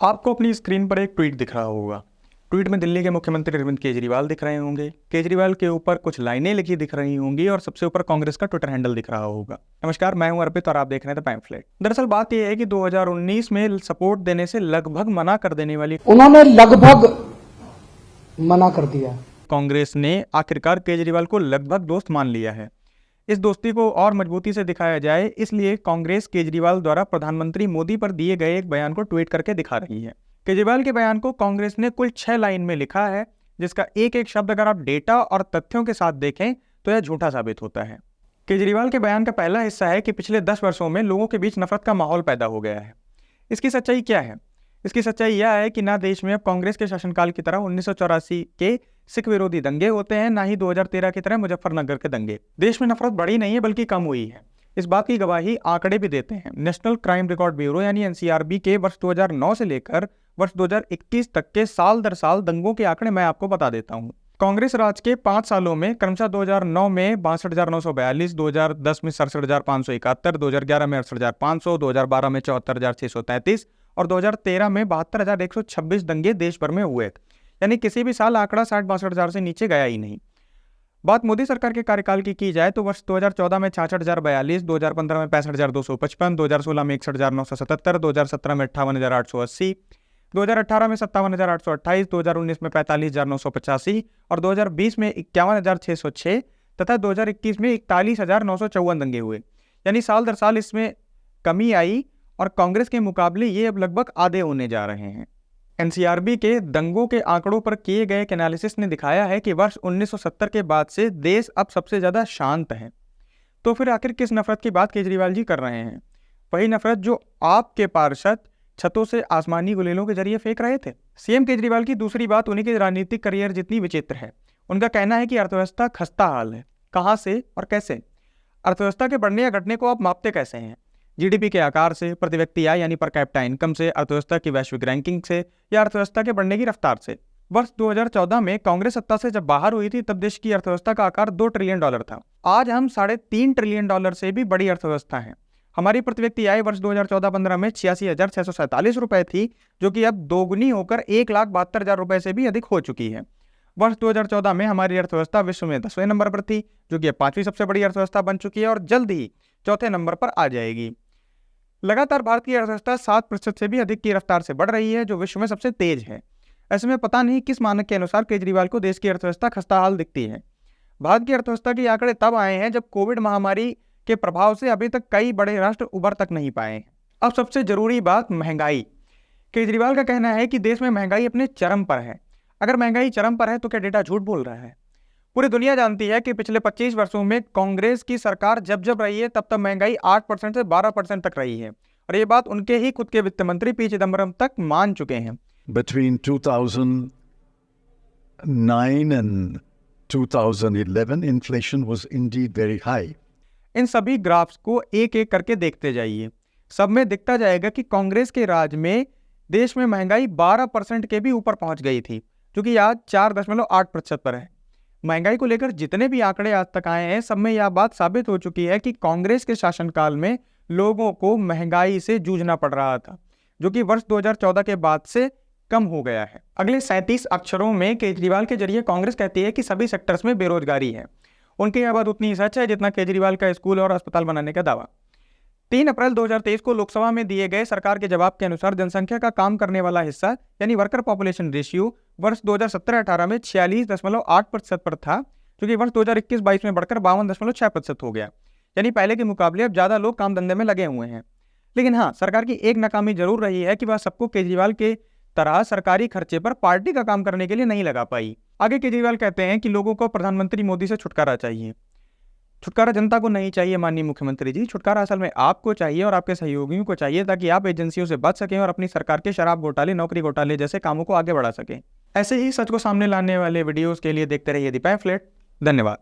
आपको अपनी स्क्रीन पर एक ट्वीट दिख रहा होगा। ट्वीट में दिल्ली के मुख्यमंत्री अरविंद केजरीवाल दिख रहे होंगे। केजरीवाल के ऊपर कुछ लाइनें लिखी दिख रही होंगी और सबसे ऊपर कांग्रेस का ट्विटर हैंडल दिख रहा होगा। नमस्कार, मैं हूं अर्पित और आप देख रहे हैं द पैम्फलेट। दरअसल बात यह है कि 2019 में सपोर्ट देने से लगभग मना कर देने वाली उन्होंने लगभग मना कर दिया। कांग्रेस ने आखिरकार केजरीवाल को लगभग दोस्त मान लिया है। इस दोस्ती को और मजबूती से दिखाया जाए, इसलिए कांग्रेस केजरीवाल द्वारा प्रधानमंत्री मोदी पर दिए गए एक बयान को ट्वीट करके दिखा रही है। केजरीवाल के बयान को कांग्रेस ने कुल 6 लाइन में लिखा है, जिसका एक एक शब्द अगर आप डेटा और तथ्यों के साथ देखें तो यह झूठा साबित होता है। केजरीवाल के बयान का पहला हिस्सा है कि पिछले 10 वर्षों में लोगों के बीच नफरत का माहौल पैदा हो गया है। इसकी सच्चाई क्या है? इसकी सच्चाई यह है कि ना देश में अब कांग्रेस के शासनकाल की तरह 1984 के सिख विरोधी दंगे होते हैं, ना ही 2013 की तरह मुजफ्फरनगर के दंगे। देश में नफरत बढ़ी नहीं है बल्कि कम हुई है। इस बात की गवाही आंकड़े भी देते हैं। नेशनल क्राइम रिकॉर्ड ब्यूरो यानी एनसीआरबी के वर्ष 2009 से लेकर वर्ष 2021 तक के साल दर साल दंगों के आंकड़े मैं आपको बता देता हूँ। कांग्रेस राज के 5 सालों में क्रमशः 2009 में 62,942, 2010 में 67,571, 2011 में 68,500, 2012 में 74,633 और 2013 में 72,126 दंगे देश भर में हुए। यानी किसी भी साल आंकड़ा 60-62 से नीचे गया ही नहीं। बात मोदी सरकार के कार्यकाल की जाए तो वर्ष 2014 में 66,042, 2015 में 65,255, 2016 में 61,977, 2017 में 58,880, 2018 में 57,828, 2019 में 45,985 और 2020 में 51,606 तथा 2021 में 41,954 दंगे हुए। यानी साल दर साल इसमें कमी आई और कांग्रेस के मुकाबले ये अब लगभग आधे होने जा रहे हैं। एनसीआरबी के दंगों के आंकड़ों पर किए गए एक एनालिसिस ने दिखाया है कि वर्ष 1970 के बाद से देश अब सबसे ज्यादा शांत है। तो फिर आखिर किस नफरत की बात केजरीवाल जी कर रहे हैं? वही नफरत जो आपके पार्षद छतों से आसमानी गुलेलों के जरिए फेंक रहे थे। सीएम केजरीवाल की दूसरी बात उन्हीं के राजनीतिक करियर जितनी विचित्र है। उनका कहना है कि अर्थव्यवस्था खस्ता हाल है। कहां से और कैसे? अर्थव्यवस्था के बढ़ने या घटने को आप मापते कैसे हैं? जीडीपी के आकार से, प्रति व्यक्ति आय यानी पर कैपिटा इनकम से, अर्थव्यवस्था की वैश्विक रैंकिंग से या अर्थव्यवस्था के बढ़ने की रफ्तार से? वर्ष 2014 में कांग्रेस सत्ता से जब बाहर हुई थी तब देश की अर्थव्यवस्था का आकार $2 ट्रिलियन था। आज हम $3.5 ट्रिलियन से भी बड़ी अर्थव्यवस्था है। हमारी प्रति व्यक्ति आय वर्ष 2014-15 में 86,647 रुपए थी, जो कि अब दोगुनी होकर 1,72,000 रुपए से भी अधिक हो चुकी है। वर्ष 2014 में हमारी अर्थव्यवस्था विश्व में 10वें नंबर पर थी, जो कि अब 5वीं सबसे बड़ी अर्थव्यवस्था बन चुकी है और जल्द ही 4थे नंबर पर आ जाएगी। लगातार भारत की अर्थव्यवस्था 7% से भी अधिक की रफ्तार से बढ़ रही है, जो विश्व में सबसे तेज है। ऐसे में पता नहीं किस मानक के अनुसार केजरीवाल को देश की अर्थव्यवस्था खस्ताहाल दिखती है। भारत की अर्थव्यवस्था के आंकड़े तब आए हैं जब कोविड महामारी के प्रभाव से अभी तक कई बड़े राष्ट्र उबर तक नहीं पाए हैं। अब सबसे जरूरी बात महंगाई। केजरीवाल का कहना है कि देश में महंगाई अपने चरम पर है। अगर महंगाई चरम पर है तो क्या डेटा झूठ बोल रहा है? पूरी दुनिया जानती है कि पिछले 25 वर्षों में कांग्रेस की सरकार जब रही है तब महंगाई 8% से 12% तक रही है और ये बात उनके ही खुद के वित्त मंत्री पी चिदम्बरम तक मान चुके हैं। Between 2009 and 2011, inflation was indeed very high. इन सभी ग्राफ्स को एक एक करके देखते जाइए। सब में दिखता जाएगा कि कांग्रेस के राज में देश में महंगाई 12% के भी ऊपर पहुंच गई थी, जो कि आज 4.8% पर है। महंगाई को लेकर जितने भी आंकड़े आज तक आए हैं, सब में यह बात साबित हो चुकी है कि कांग्रेस के शासनकाल में लोगों को महंगाई से जूझना पड़ रहा था, जो कि वर्ष 2014 के बाद से कम हो गया है। अगले 37 अक्षरों में केजरीवाल के जरिए कांग्रेस कहती है कि सभी सेक्टर्स में बेरोजगारी है। उनकी यह बात उतनी सच है जितना केजरीवाल का स्कूल और अस्पताल बनाने का दावा। 3 अप्रैल 2023 को लोकसभा में दिए गए सरकार के जवाब के अनुसार जनसंख्या का काम करने वाला हिस्सा यानी वर्कर पॉपुलेशन रेशियो वर्ष 2017-18 में 46.8% पर था, जो कि वर्ष 2021-22 में बढ़कर 52.6% हो गया। यानी पहले के मुकाबले अब ज्यादा लोग काम धंधे में लगे हुए हैं। लेकिन हाँ, सरकार की एक नाकामी जरूर रही है कि वह सबको केजरीवाल के तरह सरकारी खर्चे पर पार्टी का काम करने के लिए नहीं लगा पाई। आगे केजरीवाल कहते हैं कि लोगों को प्रधानमंत्री मोदी से छुटकारा चाहिए। छुटकारा जनता को नहीं चाहिए माननीय मुख्यमंत्री जी, छुटकारा असल में आपको चाहिए और आपके सहयोगियों को चाहिए, ताकि आप एजेंसियों से बच सकें और अपनी सरकार के शराब घोटाले, नौकरी घोटाले जैसे कामों को आगे बढ़ा सकें। ऐसे ही सच को सामने लाने वाले वीडियोस के लिए देखते रहिए द पैम्फलेट। धन्यवाद।